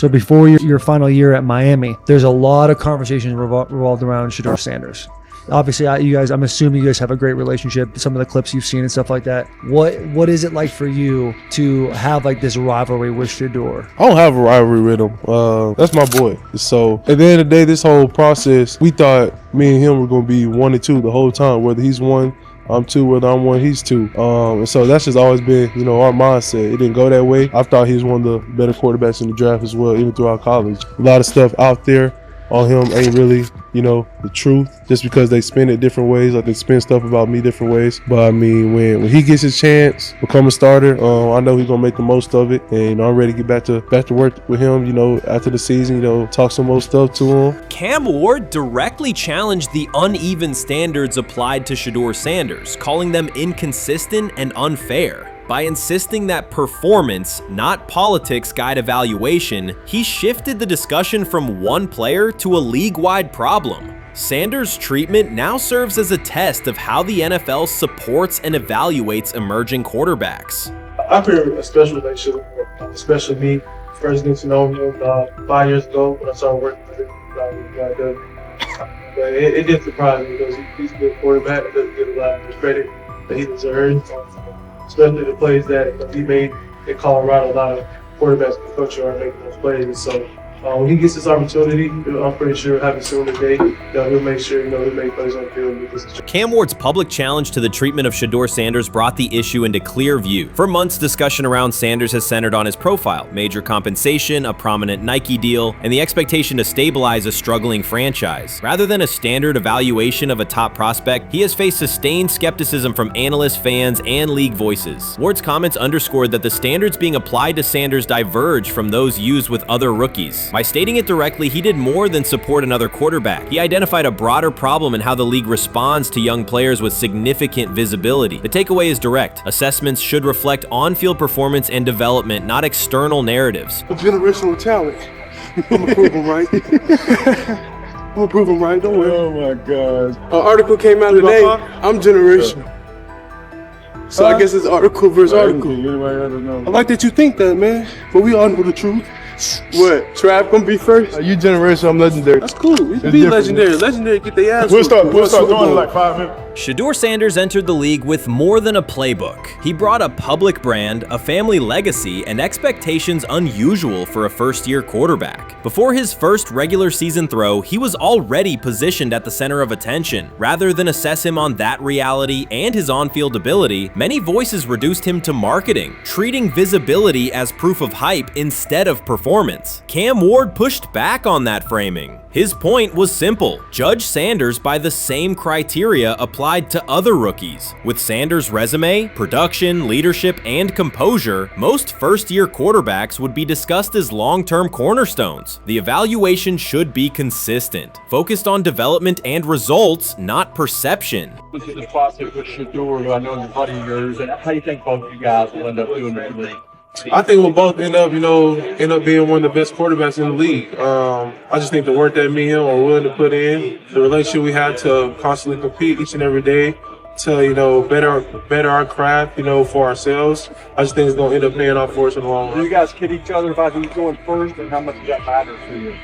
So before your final year at Miami, there's a lot of conversations revolved around Shedeur Sanders. Obviously, I'm assuming you guys have a great relationship. Some of the clips you've seen and stuff like that. What is it like for you to have like this rivalry with Shedeur? I don't have a rivalry with him. That's my boy. So at the end of the day, this whole process, we thought me and him were going to be 1 and 2 the whole time. Whether he's 1, I'm 2. Whether I'm 1, he's 2. And so that's just always been, our mindset. It didn't go that way. I thought he was one of the better quarterbacks in the draft as well, even throughout college. A lot of stuff out there on him ain't really, the truth, just because they spin it different ways. Like they spin stuff about me different ways. But I mean, when he gets his chance, become a starter, I know he's gonna make the most of it. And I'm ready to get back to work with him, after the season, talk some more stuff to him. Cam Ward directly challenged the uneven standards applied to Shedeur Sanders, calling them inconsistent and unfair. By insisting that performance, not politics, guide evaluation, he shifted the discussion from one player to a league-wide problem. Sanders' treatment now serves as a test of how the NFL supports and evaluates emerging quarterbacks. I feel a special relationship, especially me. First getting to know him 5 years ago when I started working with him. But it did surprise me because he's a good quarterback. It doesn't get a lot of credit that he deserves. Especially the plays that he made in Colorado. A lot of quarterbacks in the country are making those plays. So when he gets this opportunity, I'm pretty sure he'll have it soon today. He'll make sure he'll make plays on the field. Cam Ward's public challenge to the treatment of Shedeur Sanders brought the issue into clear view. For months, discussion around Sanders has centered on his profile, major compensation, a prominent Nike deal, and the expectation to stabilize a struggling franchise. Rather than a standard evaluation of a top prospect, he has faced sustained skepticism from analysts, fans, and league voices. Ward's comments underscored that the standards being applied to Sanders diverge from those used with other rookies. By stating it directly, he did more than support another quarterback. He identified a broader problem in how the league responds to young players with significant visibility. The takeaway is direct. Assessments should reflect on-field performance and development, not external narratives. A generational talent. I'm gonna prove him right. I'm gonna prove him right, don't worry. Oh my God. An article came out today. I'm generational. So I guess it's article versus article. I like that you think that, man. But we all know the truth. What? Trav gonna be first? You generational, I'm legendary. That's cool. We can be legendary. Legendary, get their ass. We'll start going in like 5 minutes. Shedeur Sanders entered the league with more than a playbook. He brought a public brand, a family legacy, and expectations unusual for a first-year quarterback. Before his first regular season throw, he was already positioned at the center of attention. Rather than assess him on that reality and his on-field ability, many voices reduced him to marketing, treating visibility as proof of hype instead of performance. Cam Ward pushed back on that framing. His point was simple: judge Sanders by the same criteria applied to other rookies. With Sanders' resume, production, leadership, and composure, most first-year quarterbacks would be discussed as long-term cornerstones. The evaluation should be consistent, focused on development and results, not perception. This is the process with Shedeur, who I know is a buddy of yours, and how do you think both of you guys will end up doing in the league? I think we'll both end up being one of the best quarterbacks in the league. I just think the work that me and him are willing to put in, the relationship we have to constantly compete each and every day, to better our craft, for ourselves. I just think it's gonna end up paying off for us in the long run. Do you guys kid each other about who's going first, and how much does that matter to you?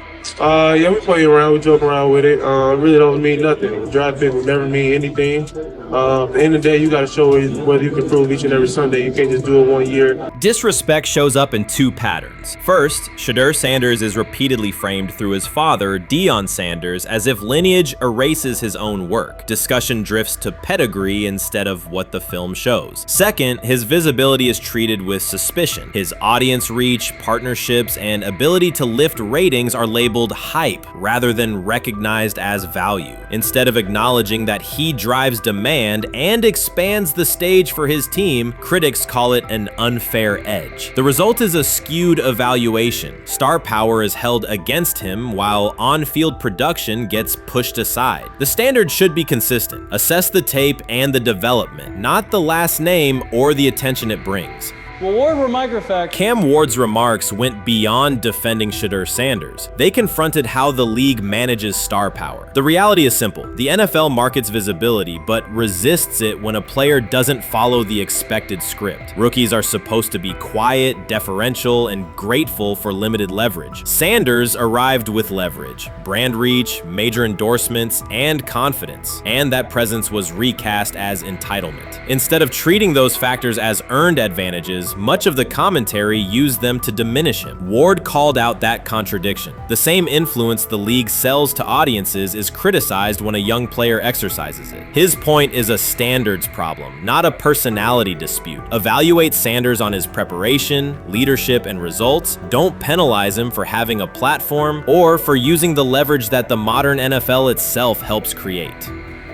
Yeah, we play around, we joke around with it. Really don't mean nothing. The draft pick will never mean anything. At the end of the day, you got to show whether you can prove each and every Sunday. You can't just do it 1 year. Disrespect shows up in two patterns. First, Shedeur Sanders is repeatedly framed through his father, Deion Sanders, as if lineage erases his own work. Discussion drifts to pedigree instead of what the film shows. Second, his visibility is treated with suspicion. His audience reach, partnerships, and ability to lift ratings are labeled hype rather than recognized as value. Instead of acknowledging that he drives demand and expands the stage for his team, critics call it an unfair edge. The result is a skewed evaluation. Star power is held against him while on-field production gets pushed aside. The standard should be consistent. Assess the tape and the development, not the last name or the attention it brings. Well, Ward were microfacts. Cam Ward's remarks went beyond defending Shedeur Sanders. They confronted how the league manages star power. The reality is simple. The NFL markets visibility, but resists it when a player doesn't follow the expected script. Rookies are supposed to be quiet, deferential, and grateful for limited leverage. Sanders arrived with leverage, brand reach, major endorsements, and confidence. And that presence was recast as entitlement. Instead of treating those factors as earned advantages, much of the commentary used them to diminish him. Ward called out that contradiction. The same influence the league sells to audiences is criticized when a young player exercises it. His point is a standards problem, not a personality dispute. Evaluate Sanders on his preparation, leadership, and results. Don't penalize him for having a platform or for using the leverage that the modern NFL itself helps create.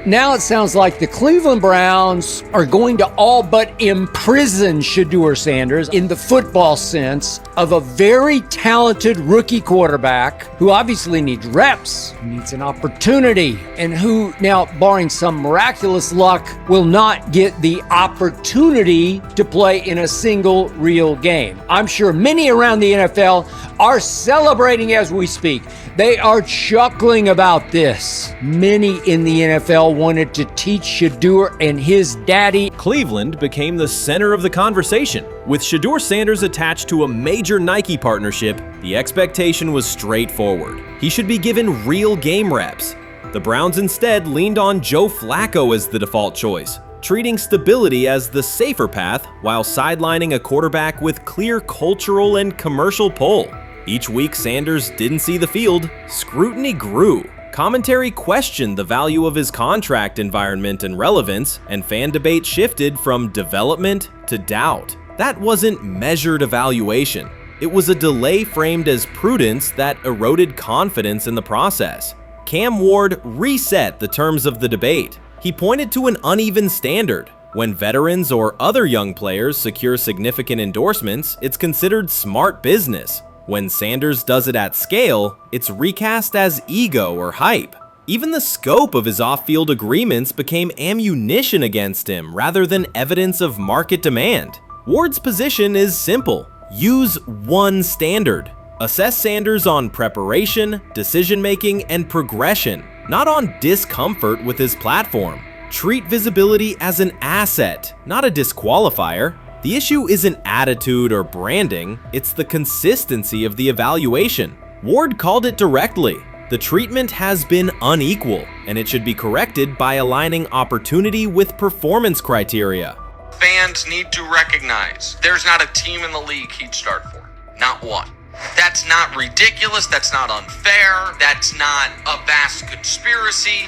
Now it sounds like the Cleveland Browns are going to all but imprison Shedeur Sanders in the football sense of a very talented rookie quarterback who obviously needs reps, who needs an opportunity, and who now, barring some miraculous luck, will not get the opportunity to play in a single real game. I'm sure many around the NFL are celebrating as we speak. They are chuckling about this. Many in the NFL wanted to teach Shedeur and his daddy. Cleveland became the center of the conversation. With Shedeur Sanders attached to a major Nike partnership, the expectation was straightforward. He should be given real game reps. The Browns instead leaned on Joe Flacco as the default choice, treating stability as the safer path while sidelining a quarterback with clear cultural and commercial pull. Each week Sanders didn't see the field, scrutiny grew. Commentary questioned the value of his contract environment and relevance, and fan debate shifted from development to doubt. That wasn't measured evaluation. It was a delay framed as prudence that eroded confidence in the process. Cam Ward reset the terms of the debate. He pointed to an uneven standard. When veterans or other young players secure significant endorsements, it's considered smart business. When Sanders does it at scale, it's recast as ego or hype. Even the scope of his off-field agreements became ammunition against him rather than evidence of market demand. Ward's position is simple. Use one standard. Assess Sanders on preparation, decision-making, and progression, not on discomfort with his platform. Treat visibility as an asset, not a disqualifier. The issue isn't attitude or branding, it's the consistency of the evaluation. Ward called it directly. The treatment has been unequal, and it should be corrected by aligning opportunity with performance criteria. Fans need to recognize there's not a team in the league he'd start for. Not one. That's not ridiculous, that's not unfair, that's not a vast conspiracy.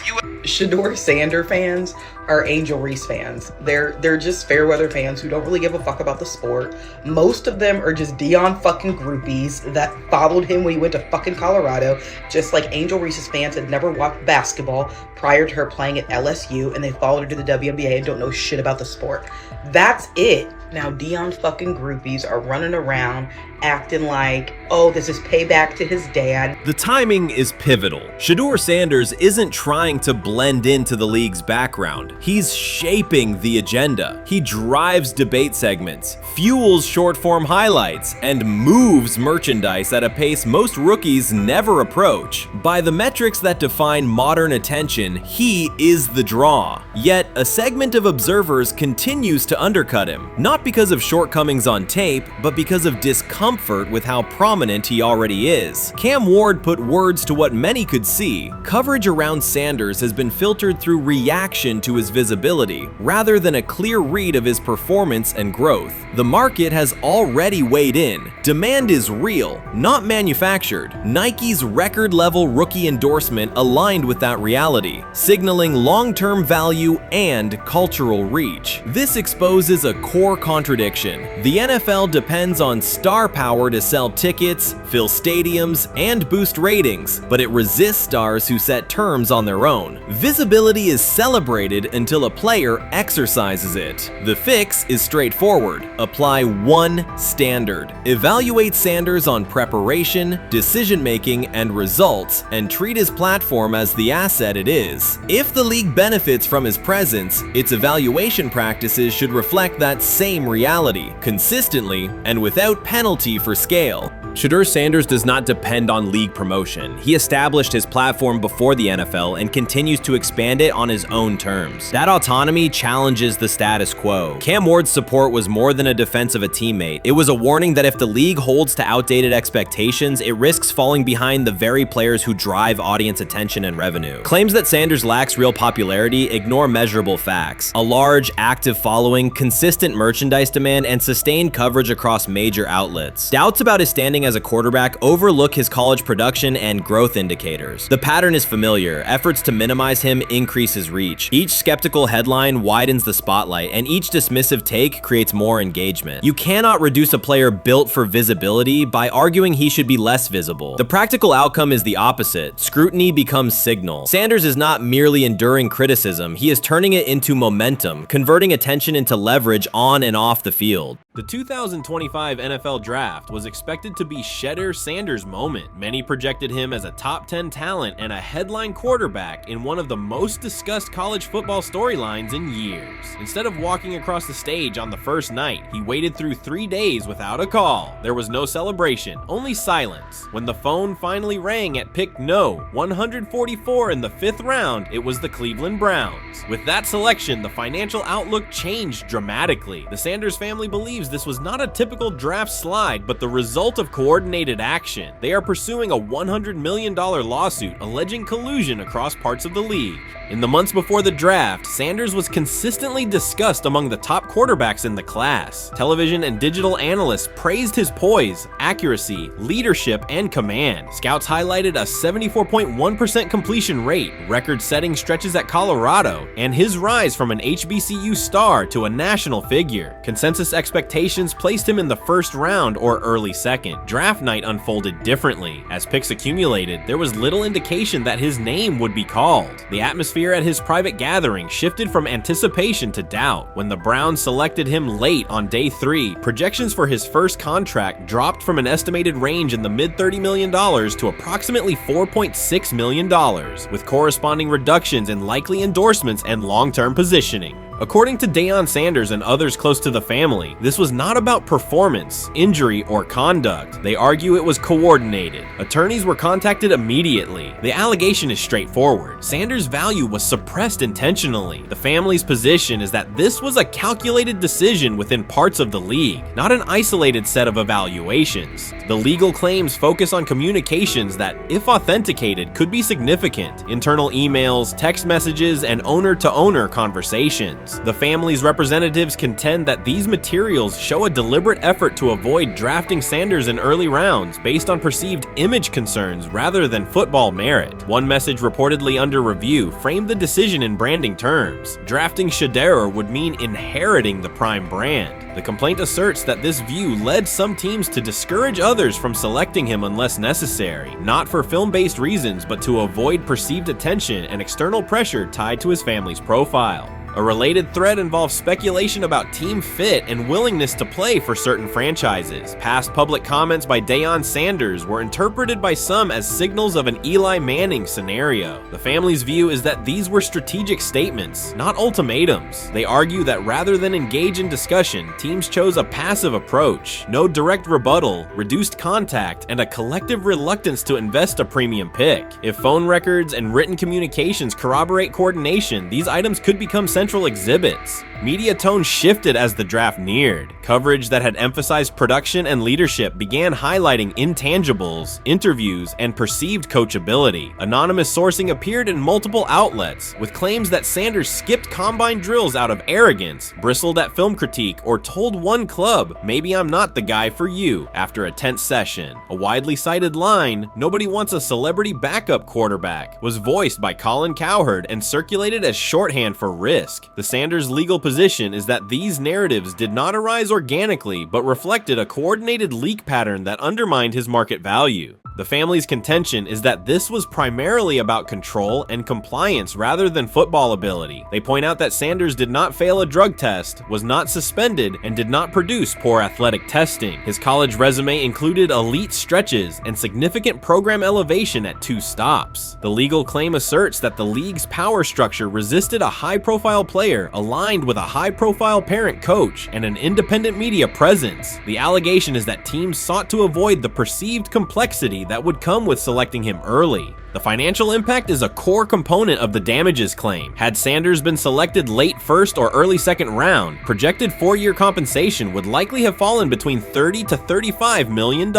Shedeur Sanders fans are Angel Reese fans. They're just fair weather fans who don't really give a fuck about the sport. Most of them are just Dion fucking groupies that followed him when he went to fucking Colorado, just like Angel Reese's fans had never watched basketball prior to her playing at LSU, and they followed her to the WNBA and don't know shit about the sport. That's it. Now Dion fucking groupies are running around acting like, oh, this is payback to his dad. The timing is pivotal. Shedeur Sanders isn't trying to blend into the league's background. He's shaping the agenda. He drives debate segments, fuels short-form highlights, and moves merchandise at a pace most rookies never approach. By the metrics that define modern attention, he is the draw. Yet, a segment of observers continues to undercut him, not because of shortcomings on tape, but because of discomfort with how prominent he already is. Cam Ward put words to what many could see. Coverage around Sanders has been filtered through reaction to his visibility, rather than a clear read of his performance and growth. The market has already weighed in. Demand is real, not manufactured. Nike's record-level rookie endorsement aligned with that reality, signaling long-term value and cultural reach. This exposes a core contradiction. The NFL depends on star power to sell tickets, fill stadiums, and boost ratings, but it resists stars who set terms on their own. Visibility is celebrated until a player exercises it. The fix is straightforward. Apply one standard. Evaluate Sanders on preparation, decision-making, and results, and treat his platform as the asset it is. If the league benefits from his presence, its evaluation practices should reflect that same same reality, consistently and without penalty for scale. Shedeur Sanders does not depend on league promotion. He established his platform before the NFL and continues to expand it on his own terms. That autonomy challenges the status quo. Cam Ward's support was more than a defense of a teammate. It was a warning that if the league holds to outdated expectations, it risks falling behind the very players who drive audience attention and revenue. Claims that Sanders lacks real popularity ignore measurable facts. A large, active following, consistent merchandise demand, and sustained coverage across major outlets. Doubts about his standing as a quarterback overlook his college production and growth indicators. The pattern is familiar. Efforts to minimize him increase his reach. Each skeptical headline widens the spotlight, and each dismissive take creates more engagement. You cannot reduce a player built for visibility by arguing he should be less visible. The practical outcome is the opposite. Scrutiny becomes signal. Sanders is not merely enduring criticism, he is turning it into momentum, converting attention into leverage on and off the field. The 2025 NFL Draft was expected to be Shedeur Sanders' moment. Many projected him as a top 10 talent and a headline quarterback in one of the most discussed college football storylines in years. Instead of walking across the stage on the first night, he waited through 3 days without a call. There was no celebration, only silence. When the phone finally rang at pick no. 144 in the 5th round, it was the Cleveland Browns. With that selection, the financial outlook changed dramatically. The Sanders family believes this was not a typical draft slide, but the result of coordinated action. They are pursuing a $100 million lawsuit alleging collusion across parts of the league. In the months before the draft, Sanders was consistently discussed among the top quarterbacks in the class. Television and digital analysts praised his poise, accuracy, leadership, and command. Scouts highlighted a 74.1% completion rate, record-setting stretches at Colorado, and his rise from an HBCU star to a national figure. Consensus expectations placed him in the first round or early second. Draft night unfolded differently. As picks accumulated, there was little indication that his name would be called. The atmosphere at his private gathering shifted from anticipation to doubt. When the Browns selected him late on day 3, projections for his first contract dropped from an estimated range in the mid-$30 million to approximately $4.6 million, with corresponding reductions in likely endorsements and long-term positioning. According to Deion Sanders and others close to the family, this was not about performance, injury, or conduct. They argue it was coordinated. Attorneys were contacted immediately. The allegation is straightforward. Sanders' value was suppressed intentionally. The family's position is that this was a calculated decision within parts of the league, not an isolated set of evaluations. The legal claims focus on communications that, if authenticated, could be significant. Internal emails, text messages, and owner-to-owner conversations. The family's representatives contend that these materials show a deliberate effort to avoid drafting Sanders in early rounds based on perceived image concerns rather than football merit. One message reportedly under review framed the decision in branding terms. Drafting Shedeur would mean inheriting the Prime brand. The complaint asserts that this view led some teams to discourage others from selecting him unless necessary, not for film-based reasons, but to avoid perceived attention and external pressure tied to his family's profile. A related thread involves speculation about team fit and willingness to play for certain franchises. Past public comments by Deion Sanders were interpreted by some as signals of an Eli Manning scenario. The family's view is that these were strategic statements, not ultimatums. They argue that rather than engage in discussion, teams chose a passive approach, no direct rebuttal, reduced contact, and a collective reluctance to invest a premium pick. If phone records and written communications corroborate coordination, these items could become central exhibits. Media tone shifted as the draft neared. Coverage that had emphasized production and leadership began highlighting intangibles, interviews, and perceived coachability. Anonymous sourcing appeared in multiple outlets, with claims that Sanders skipped combine drills out of arrogance, bristled at film critique, or told one club, "Maybe I'm not the guy for you," after a tense session. A widely cited line, "Nobody wants a celebrity backup quarterback," was voiced by Colin Cowherd and circulated as shorthand for risk. The Sanders legal position is that these narratives did not arise organically, but reflected a coordinated leak pattern that undermined his market value. The family's contention is that this was primarily about control and compliance rather than football ability. They point out that Sanders did not fail a drug test, was not suspended, and did not produce poor athletic testing. His college resume included elite stretches and significant program elevation at 2 stops. The legal claim asserts that the league's power structure resisted a high-profile player aligned with a high-profile parent coach and an independent media presence. The allegation is that teams sought to avoid the perceived complexity that would come with selecting him early. The financial impact is a core component of the damages claim. Had Sanders been selected late first or early second round, projected 4-year compensation would likely have fallen between $30 to $35 million,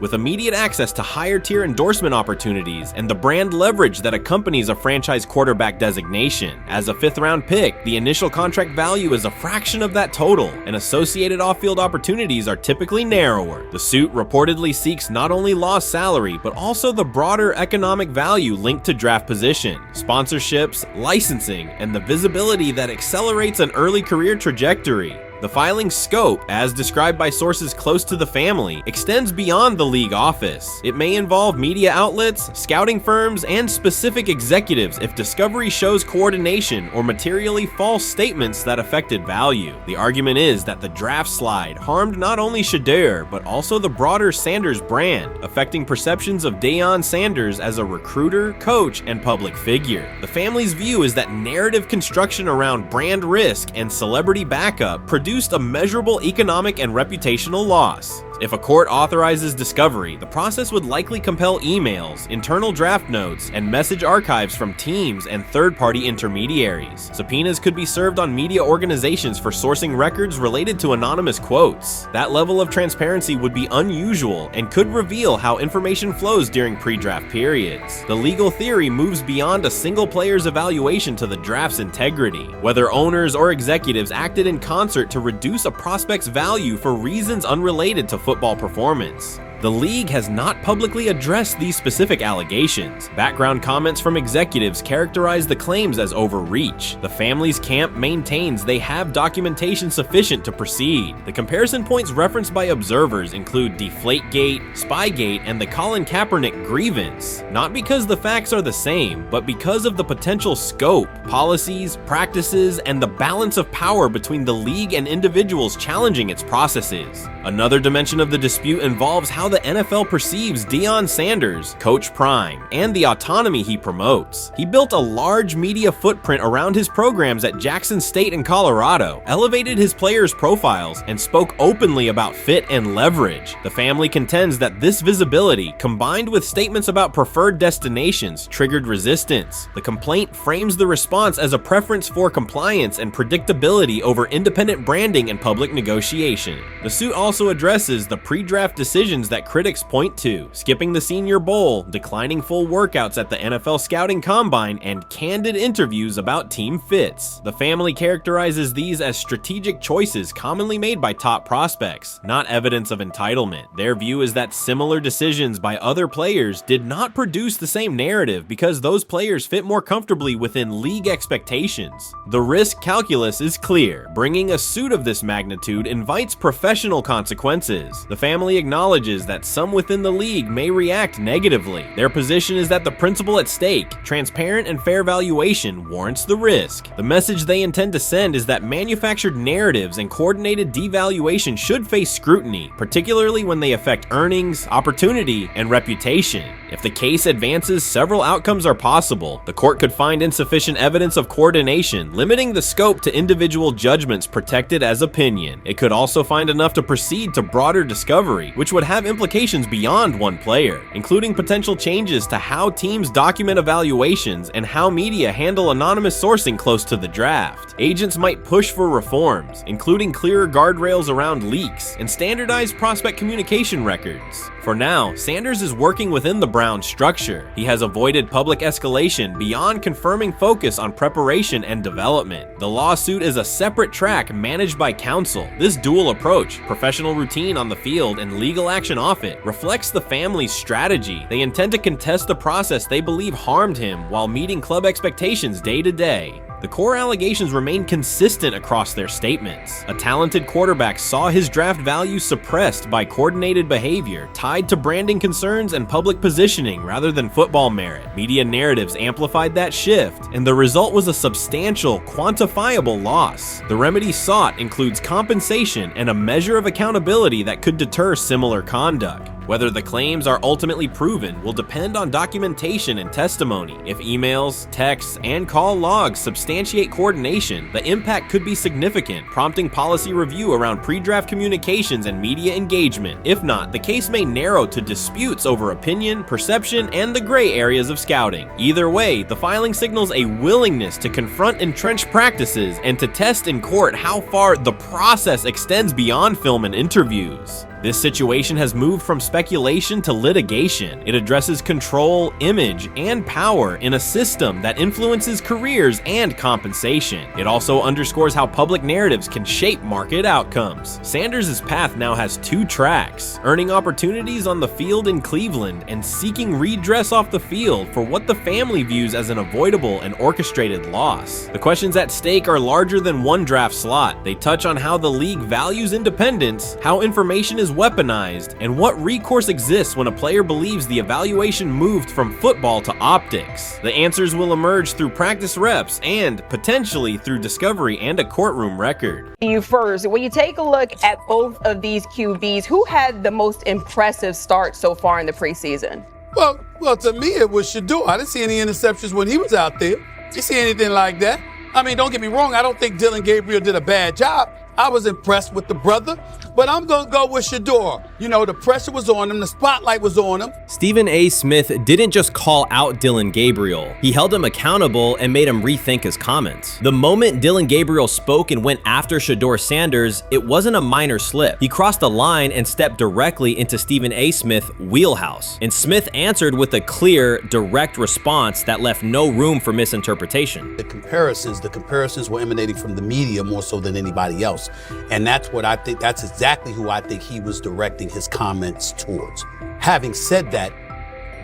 with immediate access to higher tier endorsement opportunities and the brand leverage that accompanies a franchise quarterback designation. As a 5th round pick, the initial contract value is a fraction of that total, and associated off-field opportunities are typically narrower. The suit reportedly seeks not only lost salary, but also the broader economic value linked to draft position, sponsorships, licensing, and the visibility that accelerates an early career trajectory. The filing's scope, as described by sources close to the family, extends beyond the league office. It may involve media outlets, scouting firms, and specific executives if discovery shows coordination or materially false statements that affected value. The argument is that the draft slide harmed not only Shedeur, but also the broader Sanders brand, affecting perceptions of Deion Sanders as a recruiter, coach, and public figure. The family's view is that narrative construction around brand risk and celebrity backup produced a measurable economic and reputational loss. If a court authorizes discovery, the process would likely compel emails, internal draft notes, and message archives from teams and third-party intermediaries. Subpoenas could be served on media organizations for sourcing records related to anonymous quotes. That level of transparency would be unusual and could reveal how information flows during pre-draft periods. The legal theory moves beyond a single player's evaluation to the draft's integrity, whether owners or executives acted in concert to reduce a prospect's value for reasons unrelated to football performance. The league has not publicly addressed these specific allegations. Background comments from executives characterize the claims as overreach. The family's camp maintains they have documentation sufficient to proceed. The comparison points referenced by observers include Deflategate, Spygate, and the Colin Kaepernick grievance, not because the facts are the same, but because of the potential scope, policies, practices, and the balance of power between the league and individuals challenging its processes. Another dimension of the dispute involves how the NFL perceives Deion Sanders, Coach Prime, and the autonomy he promotes. He built a large media footprint around his programs at Jackson State and Colorado, elevated his players' profiles, and spoke openly about fit and leverage. The family contends that this visibility, combined with statements about preferred destinations, triggered resistance. The complaint frames the response as a preference for compliance and predictability over independent branding and public negotiation. The suit also addresses the pre-draft decisions that critics point to: skipping the Senior Bowl, declining full workouts at the NFL Scouting Combine, and candid interviews about team fits. The family characterizes these as strategic choices commonly made by top prospects, not evidence of entitlement. Their view is that similar decisions by other players did not produce the same narrative because those players fit more comfortably within league expectations. The risk calculus is clear. Bringing a suit of this magnitude invites professional consequences. The family acknowledges that some within the league may react negatively. Their position is that the principle at stake, transparent and fair valuation, warrants the risk. The message they intend to send is that manufactured narratives and coordinated devaluation should face scrutiny, particularly when they affect earnings, opportunity, and reputation. If the case advances, several outcomes are possible. The court could find insufficient evidence of coordination, limiting the scope to individual judgments protected as opinion. It could also find enough to proceed to broader discovery, which would have implications beyond one player, including potential changes to how teams document evaluations and how media handle anonymous sourcing close to the draft. Agents might push for reforms, including clearer guardrails around leaks and standardized prospect communication records. For now, Sanders is working within the Brown structure. He has avoided public escalation beyond confirming focus on preparation and development. The lawsuit is a separate track managed by counsel. This dual approach, professional routine on the field and legal action off it, reflects the family's strategy. They intend to contest the process they believe harmed him while meeting club expectations day to day. The core allegations remain consistent across their statements. A talented quarterback saw his draft value suppressed by coordinated behavior tied to branding concerns and public positioning rather than football merit. Media narratives amplified that shift, and the result was a substantial, quantifiable loss. The remedy sought includes compensation and a measure of accountability that could deter similar conduct. Whether the claims are ultimately proven will depend on documentation and testimony. If emails, texts, and call logs substantiate coordination, the impact could be significant, prompting policy review around pre-draft communications and media engagement. If not, the case may narrow to disputes over opinion, perception, and the gray areas of scouting. Either way, the filing signals a willingness to confront entrenched practices and to test in court how far the process extends beyond film and interviews. This situation has moved from speculation to litigation. It addresses control, image, and power in a system that influences careers and compensation. It also underscores how public narratives can shape market outcomes. Sanders' path now has two tracks: earning opportunities on the field in Cleveland and seeking redress off the field for what the family views as an avoidable and orchestrated loss. The questions at stake are larger than one draft slot. They touch on how the league values independence, how information is weaponized, and what recourse exists when a player believes the evaluation moved from football to optics. The answers will emerge through practice reps and potentially through discovery and a courtroom record. You first, when you take a look at both of these QBs, who had the most impressive start so far in the preseason? Well, to me, it was Shedeur. I didn't see any interceptions when he was out there. Didn't see anything like that. I mean, don't get me wrong. I don't think Dillon Gabriel did a bad job. I was impressed with the brother, but I'm going to go with Shedeur. You know, the pressure was on him. The spotlight was on him. Stephen A. Smith didn't just call out Dillon Gabriel. He held him accountable and made him rethink his comments. The moment Dillon Gabriel spoke and went after Shedeur Sanders, it wasn't a minor slip. He crossed the line and stepped directly into Stephen A. Smith's wheelhouse. And Smith answered with a clear, direct response that left no room for misinterpretation. The comparisons were emanating from the media more so than anybody else. And that's what I think, that's exactly who I think he was directing his comments towards. Having said that,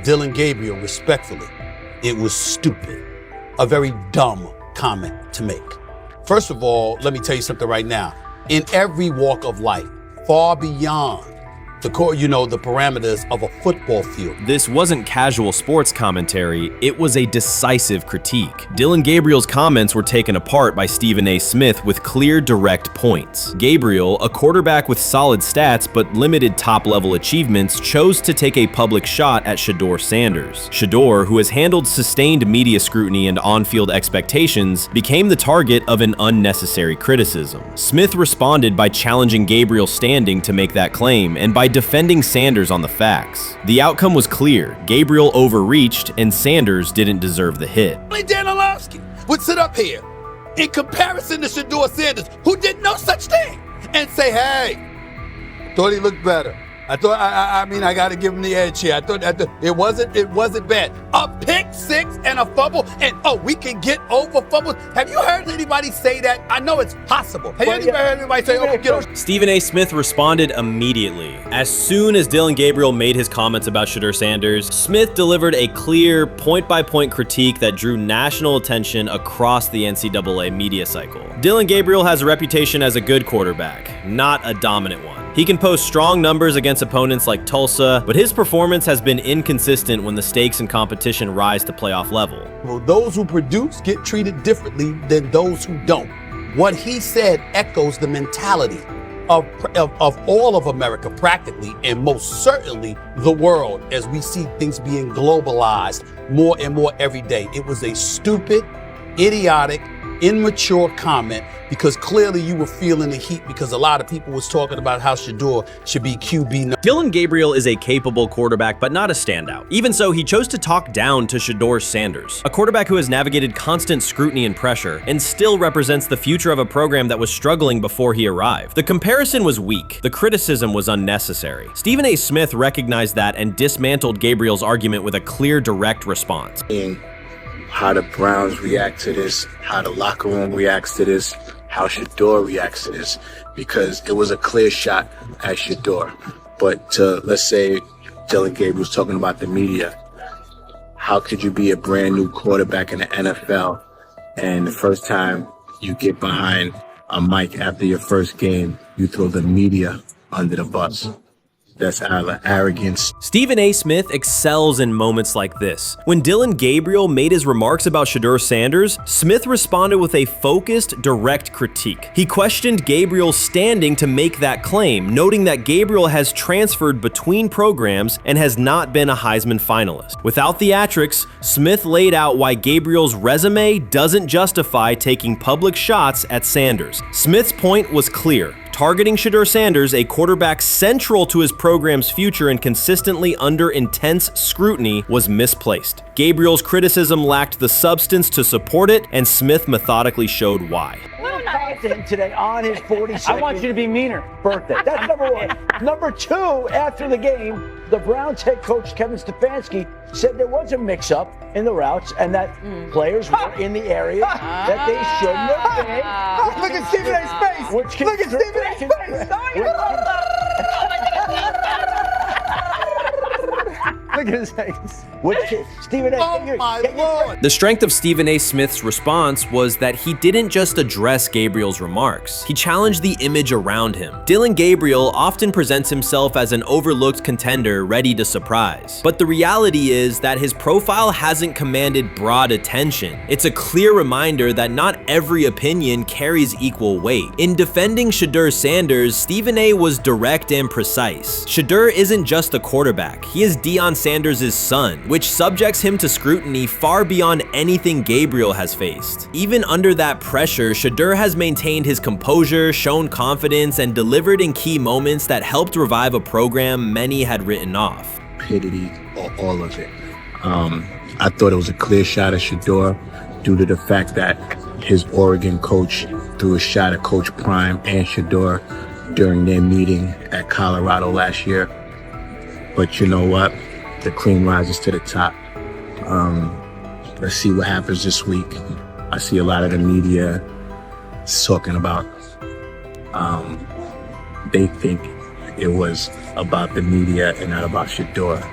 Dillon Gabriel, respectfully, it was stupid. A very dumb comment to make. First of all, let me tell you something right now. In every walk of life, far beyond the parameters of a football field. This wasn't casual sports commentary, it was a decisive critique. Dillon Gabriel's comments were taken apart by Stephen A. Smith with clear, direct points. Gabriel, a quarterback with solid stats but limited top-level achievements, chose to take a public shot at Shedeur Sanders. Shedeur, who has handled sustained media scrutiny and on-field expectations, became the target of an unnecessary criticism. Smith responded by challenging Gabriel's standing to make that claim, and by defending Sanders on the facts. The outcome was clear. Gabriel overreached, and Sanders didn't deserve the hit. Dan Orlovsky would sit up here in comparison to Shedeur Sanders, who did no such thing, and say, hey, thought he looked better. I got to give him the edge here. I thought it wasn't bad. A pick six and a fumble, and we can get over fumbles. Have you heard anybody say that? I know it's possible. Have you heard anybody say, get over? Stephen A. Smith responded immediately. As soon as Dillon Gabriel made his comments about Shedeur Sanders, Smith delivered a clear, point-by-point critique that drew national attention across the NCAA media cycle. Dillon Gabriel has a reputation as a good quarterback, not a dominant one. He can post strong numbers against opponents like Tulsa, but his performance has been inconsistent when the stakes and competition rise to playoff level. Well, those who produce get treated differently than those who don't. What he said echoes the mentality of all of America practically, and most certainly the world, as we see things being globalized more and more every day. It was a stupid, idiotic, immature comment, because clearly you were feeling the heat because a lot of people was talking about how Shedeur should be QB. Dillon Gabriel is a capable quarterback, but not a standout. Even so, he chose to talk down to Shedeur Sanders, a quarterback who has navigated constant scrutiny and pressure and still represents the future of a program that was struggling before he arrived. The comparison was weak. The criticism was unnecessary. Stephen A. Smith recognized that and dismantled Gabriel's argument with a clear, direct response. How the Browns react to this, how the locker room reacts to this, how Shedeur reacts to this, because it was a clear shot at Shedeur. But let's say Dillon Gabriel's talking about the media. How could you be a brand new quarterback in the NFL And the first time you get behind a mic after your first game, you throw the media under the bus. That's out of arrogance. Stephen A. Smith excels in moments like this. When Dillon Gabriel made his remarks about Shedeur Sanders, Smith responded with a focused, direct critique. He questioned Gabriel's standing to make that claim, noting that Gabriel has transferred between programs and has not been a Heisman finalist. Without theatrics, Smith laid out why Gabriel's resume doesn't justify taking public shots at Sanders. Smith's point was clear. Targeting Shedeur Sanders, a quarterback central to his program's future and consistently under intense scrutiny, was misplaced. Gabriel's criticism lacked the substance to support it, and Smith methodically showed why. Today on his 42nd. I want you to be meaner. Birthday. That's number one. Number two, after the game, the Browns head coach Kevin Stefanski said there was a mix-up in the routes and that players were in the area that they shouldn't have been. Look at Stephen A's face. Look at Stephen A's face. Look at his face. Stephen A. Oh my Lord. The strength of Stephen A. Smith's response was that he didn't just address Gabriel's remarks. He challenged the image around him. Dillon Gabriel often presents himself as an overlooked contender ready to surprise. But the reality is that his profile hasn't commanded broad attention. It's a clear reminder that not every opinion carries equal weight. In defending Shedeur Sanders, Stephen A. was direct and precise. Shedeur isn't just a quarterback. He is Deion Sanders' son, which subjects him to scrutiny far beyond anything Gabriel has faced. Even under that pressure, Shedeur has maintained his composure, shown confidence, and delivered in key moments that helped revive a program many had written off. Stupidity, all of it. I thought it was a clear shot at Shedeur due to the fact that his Oregon coach threw a shot at Coach Prime and Shedeur during their meeting at Colorado last year. But you know what? The cream rises to the top. Let's see what happens this week. I see a lot of the media talking about they think it was about the media and not about Shedeur.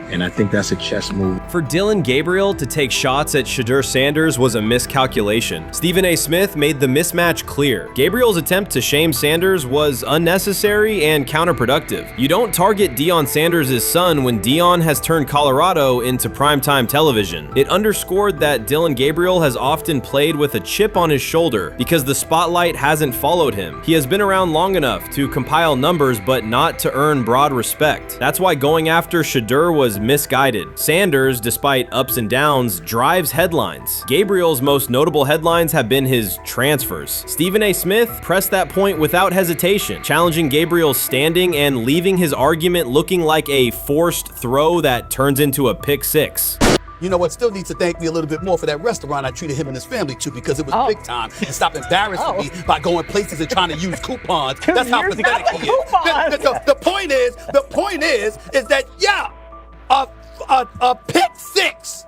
And I think that's a chess move. For Dillon Gabriel to take shots at Shedeur Sanders was a miscalculation. Stephen A. Smith made the mismatch clear. Gabriel's attempt to shame Sanders was unnecessary and counterproductive. You don't target Deion Sanders' son when Deion has turned Colorado into primetime television. It underscored that Dillon Gabriel has often played with a chip on his shoulder because the spotlight hasn't followed him. He has been around long enough to compile numbers but not to earn broad respect. That's why going after Shedeur was misguided. Sanders, despite ups and downs, drives headlines. Gabriel's most notable headlines have been his transfers. Stephen A. Smith pressed that point without hesitation, challenging Gabriel's standing and leaving his argument looking like a forced throw that turns into a pick six. You know what? Still needs to thank me a little bit more for that restaurant I treated him and his family to because it was big time and stopped embarrassing me by going places and trying to use coupons. That's how pathetic he is. The point is that yeah, a pick six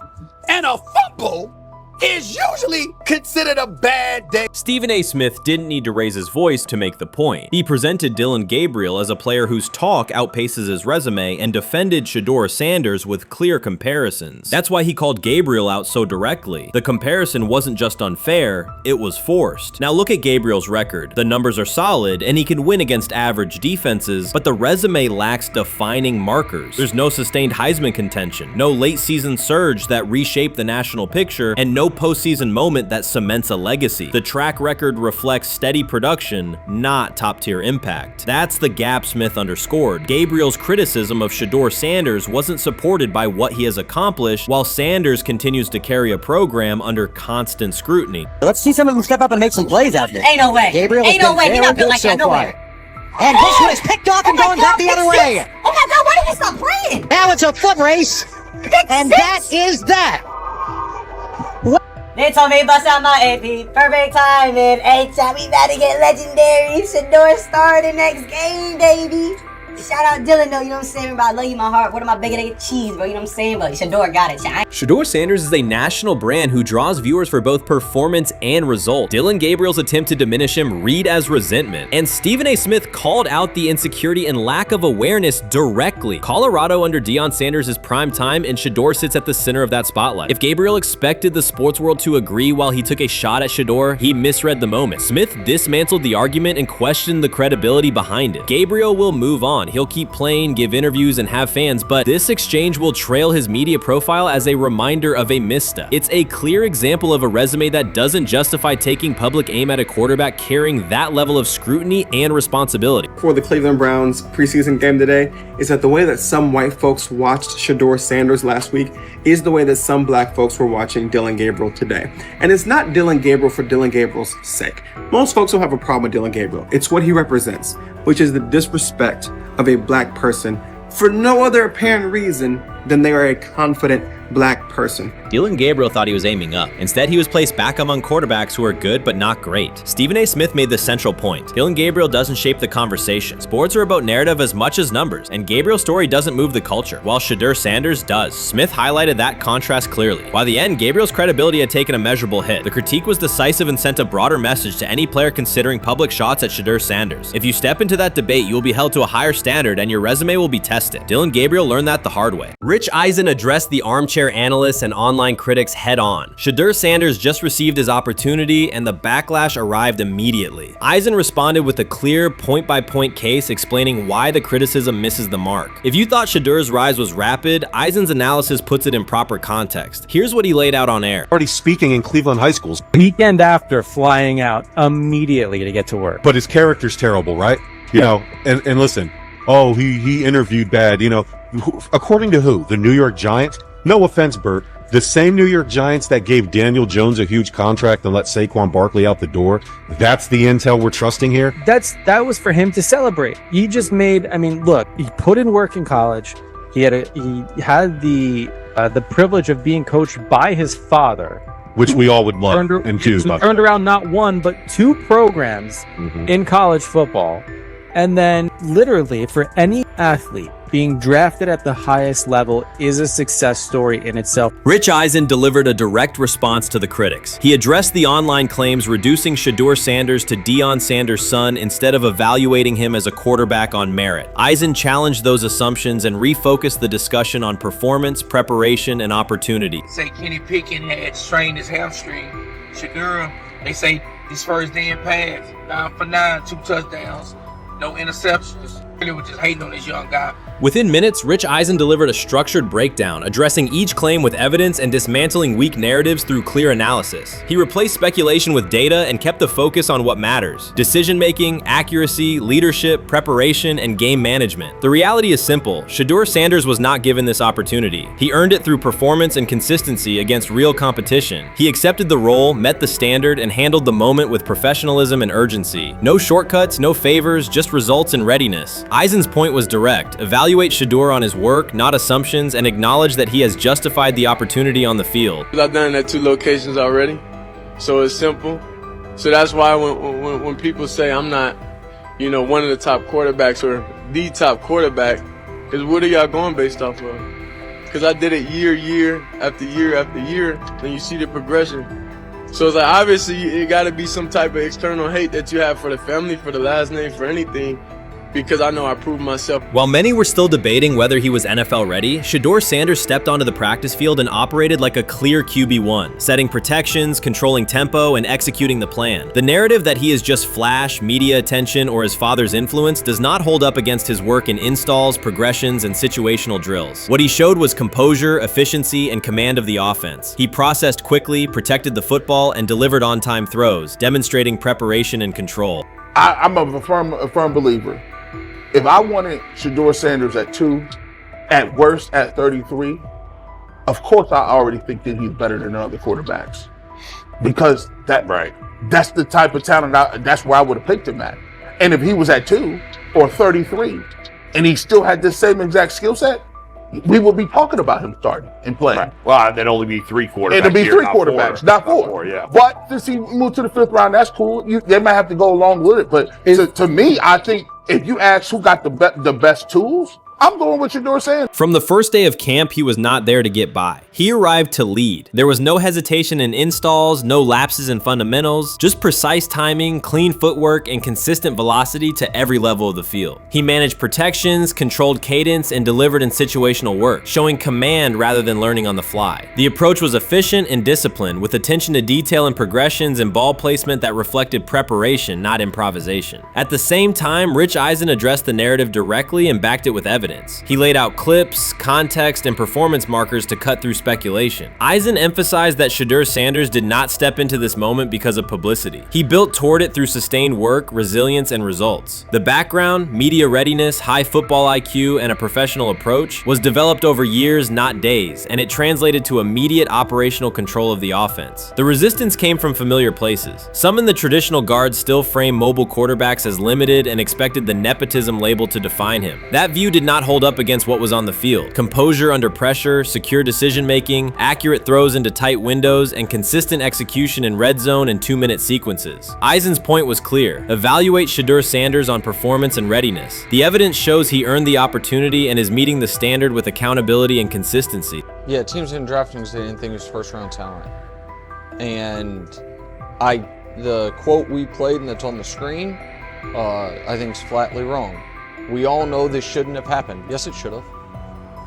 and a fumble is usually considered a bad day. Stephen A. Smith didn't need to raise his voice to make the point. He presented Dillon Gabriel as a player whose talk outpaces his resume and defended Shedeur Sanders with clear comparisons. That's why he called Gabriel out so directly. The comparison wasn't just unfair, it was forced. Now look at Gabriel's record. The numbers are solid and he can win against average defenses, but the resume lacks defining markers. There's no sustained Heisman contention, no late season surge that reshaped the national picture, and no postseason moment that cements a legacy. The track record reflects steady production, not top-tier impact. That's the gap Smith underscored. Gabriel's criticism of Shedeur Sanders wasn't supported by what he has accomplished, while Sanders continues to carry a program under constant scrutiny. Let's see someone who step up and make some plays out there. Ain't no way. Gabriel Ain't no way. He not built like that. No way. And this one is picked off and going back the other way. Oh my God, why did he stop playing? Now it's a foot race. And that is that. They told me bust out my AP, perfect timing. H-shot, we about to get legendary. Shedeur star the next game, baby. Shout out Dylan though, you know what I'm saying? Bro, I love you, my heart. What am I bigger than cheese, bro? You know what I'm saying? But Shedeur got it. Shedeur Sanders is a national brand who draws viewers for both performance and result. Dylan Gabriel's attempt to diminish him read as resentment. And Stephen A. Smith called out the insecurity and lack of awareness directly. Colorado under Deion Sanders is prime time, and Shedeur sits at the center of that spotlight. If Gabriel expected the sports world to agree while he took a shot at Shedeur, he misread the moment. Smith dismantled the argument and questioned the credibility behind it. Gabriel will move on. He'll keep playing, give interviews, and have fans, but this exchange will trail his media profile as a reminder of a misstep. It's a clear example of a resume that doesn't justify taking public aim at a quarterback carrying that level of scrutiny and responsibility. For the Cleveland Browns preseason game today is that the way that some white folks watched Shedeur Sanders last week is the way that some black folks were watching Dylan Gabriel today. And it's not Dylan Gabriel for Dylan Gabriel's sake. Most folks don't have a problem with Dylan Gabriel. It's what he represents, which is the disrespect of a black person for no other apparent reason than they are a confident black person. Dylan Gabriel thought he was aiming up. Instead, he was placed back among quarterbacks who are good but not great. Stephen A. Smith made the central point. Dylan Gabriel doesn't shape the conversation. Sports are about narrative as much as numbers, and Gabriel's story doesn't move the culture, while Shedeur Sanders does. Smith highlighted that contrast clearly. By the end, Gabriel's credibility had taken a measurable hit. The critique was decisive and sent a broader message to any player considering public shots at Shedeur Sanders. If you step into that debate, you will be held to a higher standard and your resume will be tested. Dylan Gabriel learned that the hard way. Rich Eisen addressed the armchair analysts and online critics head-on. Shedeur Sanders just received his opportunity, and the backlash arrived immediately. Eisen responded with a clear, point-by-point case explaining why the criticism misses the mark. If you thought Shedeur's rise was rapid, Eisen's analysis puts it in proper context. Here's what he laid out on air. Already speaking in Cleveland high schools. Weekend after, flying out immediately to get to work. But his character's terrible, right? You know, and listen, oh, he interviewed bad, you know. According to who? The New York Giants? No offense, Bert. The same New York Giants that gave Daniel Jones a huge contract and let Saquon Barkley out the door. That's the intel we're trusting here. That was for him to celebrate. He just made. I mean, look, he put in work in college. He had the privilege of being coached by his father, which we all would love and do. Turned around not one but two programs in college football, and then literally for any athlete, being drafted at the highest level is a success story in itself. Rich Eisen delivered a direct response to the critics. He addressed the online claims reducing Shedeur Sanders to Deion Sanders' son instead of evaluating him as a quarterback on merit. Eisen challenged those assumptions and refocused the discussion on performance, preparation, and opportunity. Say Kenny Pickett had strained his hamstring. Shedeur, they say his first day in pass, 9 for 9, 2 touchdowns, no interceptions. Really was just hating on this young guy. Within minutes, Rich Eisen delivered a structured breakdown, addressing each claim with evidence and dismantling weak narratives through clear analysis. He replaced speculation with data and kept the focus on what matters: decision-making, accuracy, leadership, preparation, and game management. The reality is simple. Shedeur Sanders was not given this opportunity. He earned it through performance and consistency against real competition. He accepted the role, met the standard, and handled the moment with professionalism and urgency. No shortcuts, no favors, just results and readiness. Eisen's point was direct. Evaluate Shedeur on his work, not assumptions, and acknowledge that he has justified the opportunity on the field. I've done it at 2 locations already, so it's simple. So that's why when people say I'm not, you know, one of the top quarterbacks or the top quarterback, is what are y'all going based off of? Because I did it year after year after year, and you see the progression. So it's like, obviously, it got to be some type of external hate that you have for the family, for the last name, for anything, because I know I proved myself. While many were still debating whether he was NFL ready, Shedeur Sanders stepped onto the practice field and operated like a clear QB1, setting protections, controlling tempo, and executing the plan. The narrative that he is just flash, media attention, or his father's influence does not hold up against his work in installs, progressions, and situational drills. What he showed was composure, efficiency, and command of the offense. He processed quickly, protected the football, and delivered on-time throws, demonstrating preparation and control. I'm a firm believer. If I wanted Shedeur Sanders at 2, at worst at 33, of course I already think that he's better than other quarterbacks, because that's the type of talent. That's where I would have picked him at. And if he was at 2 or 33, and he still had the same exact skill set, we would be talking about him starting and playing. Right. Well, there'd only be 3 quarterbacks. It'd be 3 quarterbacks, not 4. 4, yeah. But since he moved to the 5th round, that's cool. They might have to go along with it. But to me, I think if you ask who got the best tools, I'm going with Shedeur Sanders. From the first day of camp, he was not there to get by. He arrived to lead. There was no hesitation in installs, no lapses in fundamentals, just precise timing, clean footwork, and consistent velocity to every level of the field. He managed protections, controlled cadence, and delivered in situational work, showing command rather than learning on the fly. The approach was efficient and disciplined, with attention to detail and progressions and ball placement that reflected preparation, not improvisation. At the same time, Rich Eisen addressed the narrative directly and backed it with evidence. He laid out clips, context, and performance markers to cut through speculation. Eisen emphasized that Shedeur Sanders did not step into this moment because of publicity. He built toward it through sustained work, resilience, and results. The background, media readiness, high football IQ, and a professional approach was developed over years, not days, and it translated to immediate operational control of the offense. The resistance came from familiar places. Some in the traditional guard still frame mobile quarterbacks as limited and expected the nepotism label to define him. That view did not hold up against what was on the field. Composure under pressure, secure decision-making, accurate throws into tight windows, and consistent execution in red zone and 2-minute sequences. Eisen's point was clear. Evaluate Shedeur Sanders on performance and readiness. The evidence shows he earned the opportunity and is meeting the standard with accountability and consistency. Yeah, teams didn't draft him because they didn't think he was first-round talent. And the quote we played and that's on the screen, I think is flatly wrong. We all know this shouldn't have happened. Yes, it should have.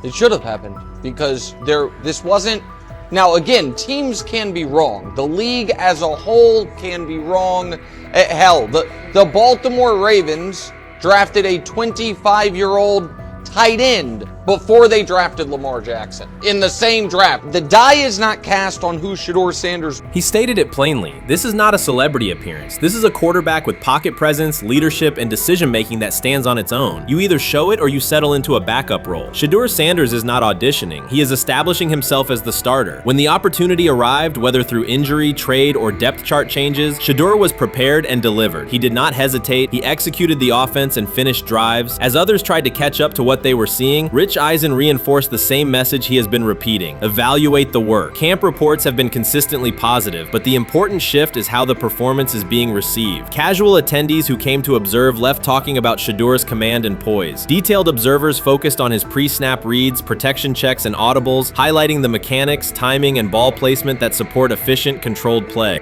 It should have happened because this wasn't. Now, again, teams can be wrong. The league as a whole can be wrong. Hell, the Baltimore Ravens drafted a 25-year-old tight end before they drafted Lamar Jackson in the same draft. The die is not cast on who Shedeur Sanders. He stated it plainly. This is not a celebrity appearance. This is a quarterback with pocket presence, leadership, and decision-making that stands on its own. You either show it or you settle into a backup role. Shedeur Sanders is not auditioning. He is establishing himself as the starter. When the opportunity arrived, whether through injury, trade, or depth chart changes, Shedeur was prepared and delivered. He did not hesitate. He executed the offense and finished drives. As others tried to catch up to what they were seeing, Rich Eisen reinforced the same message he has been repeating. Evaluate the work. Camp reports have been consistently positive, but the important shift is how the performance is being received. Casual attendees who came to observe left talking about Shedeur's command and poise. Detailed observers focused on his pre-snap reads, protection checks, and audibles, highlighting the mechanics, timing, and ball placement that support efficient, controlled play.